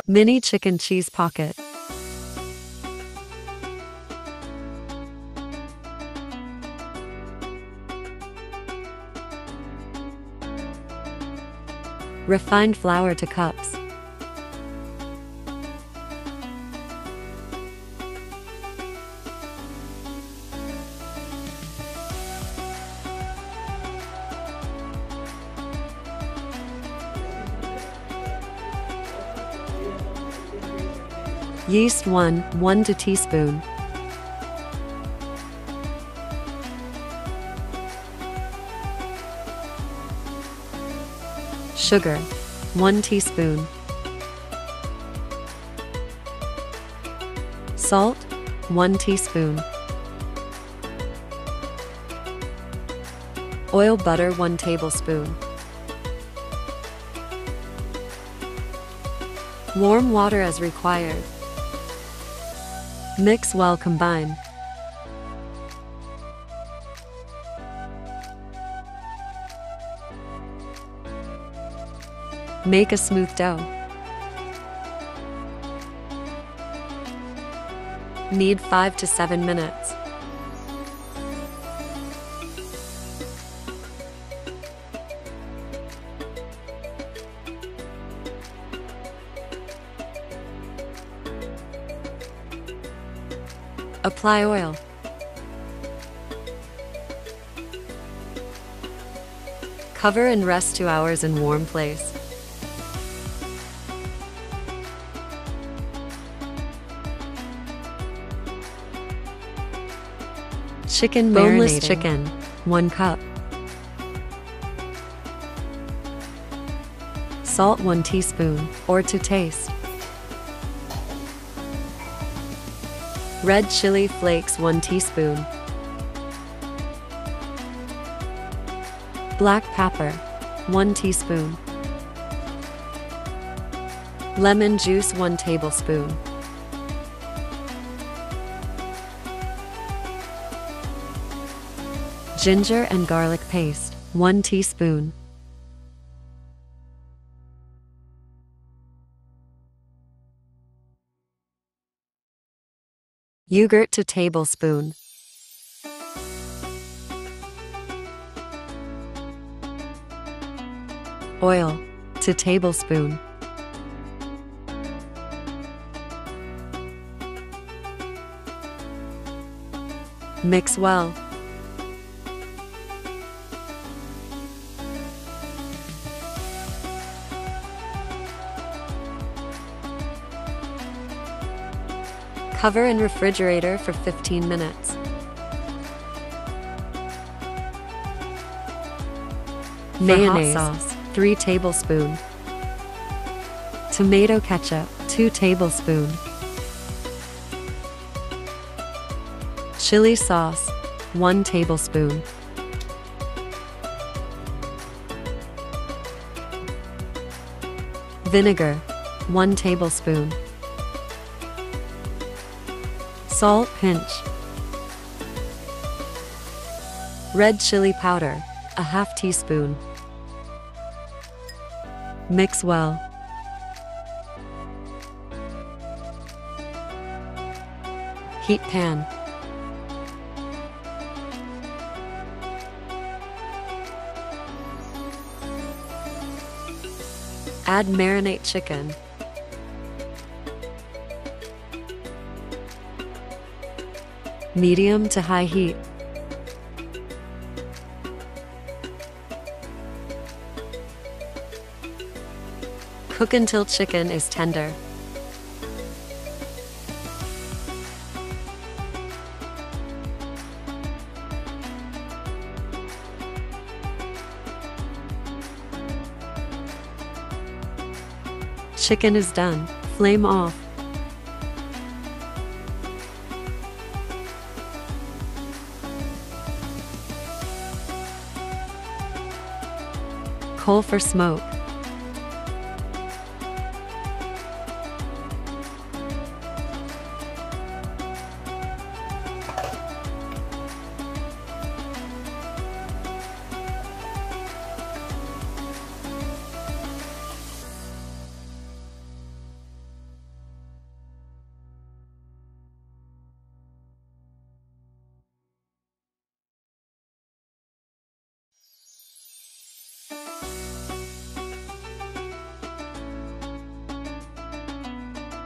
Mini chicken cheese pocket. Refined flour to cups. Yeast 1 teaspoon. Sugar 1 teaspoon. Salt 1 teaspoon. Oil butter 1 tablespoon. Warm water as required. Mix well, combine. Make a smooth dough. Knead 5 to 7 minutes. Apply oil. Cover and rest 2 hours in warm place. Chicken boneless chicken 1 cup. Salt 1 teaspoon, or to taste. Red chili flakes 1 teaspoon. Black pepper 1 teaspoon. Lemon juice 1 tablespoon. Ginger and garlic paste 1 teaspoon. Yogurt to tablespoon. Oil to tablespoon. Mix well. Cover in refrigerator for 15 minutes. Mayonnaise sauce 3 tablespoon. Tomato ketchup 2 tablespoon. Chili sauce 1 tablespoon. Vinegar 1 tablespoon. Salt pinch. Red chili powder, a half teaspoon. Mix well. Heat pan. Add marinate chicken. Medium to high heat. Cook until chicken is tender. Chicken is done. Flame off. Coal for smoke.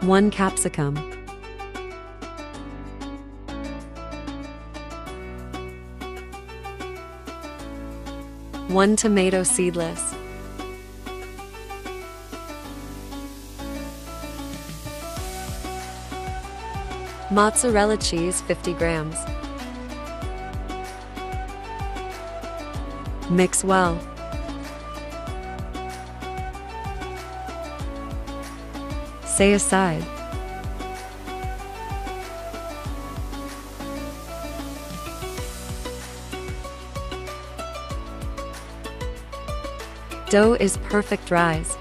1 capsicum, 1 tomato seedless, mozzarella cheese 50 grams. Mix well. Set aside. Dough is perfect rise.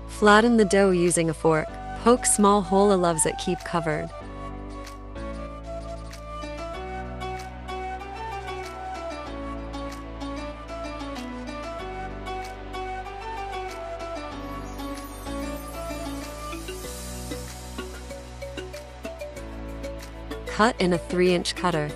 Flatten the dough using a fork. Poke small hole loves it, keep covered. Cut in a 3-inch cutter.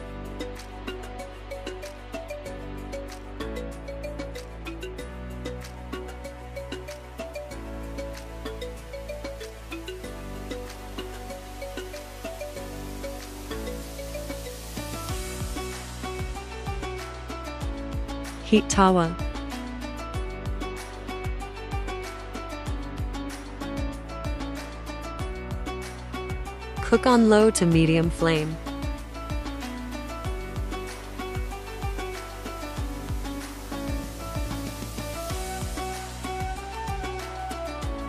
Heat tawa. Cook on low to medium flame.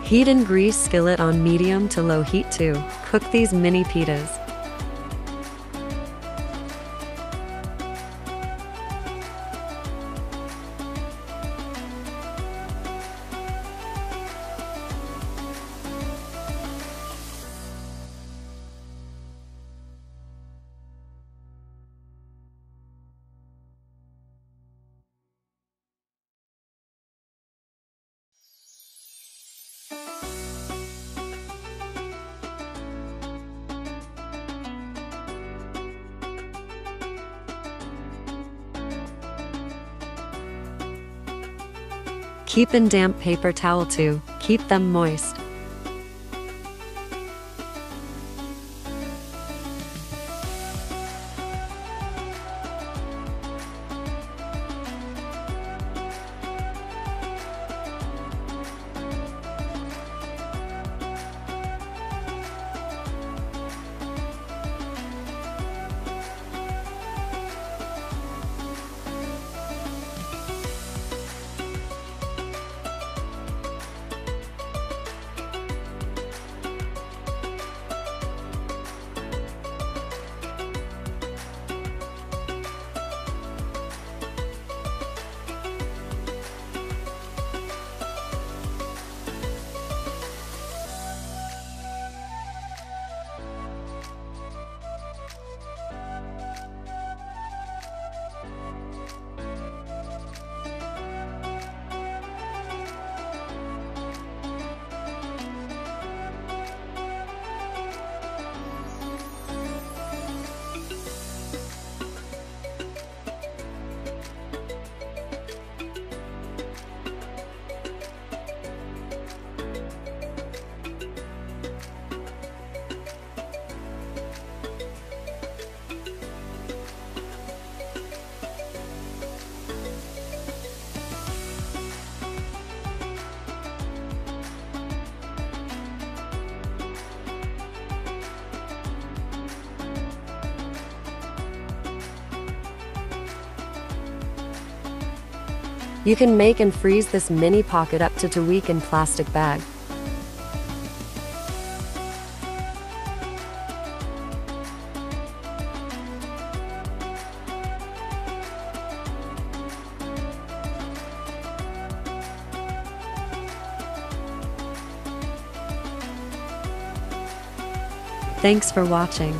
Heat and grease skillet on medium to low heat too. Cook these mini pitas. Keep in damp paper towel to keep them moist. You can make and freeze this mini pocket up to 2 weeks in plastic bag. Thanks for watching.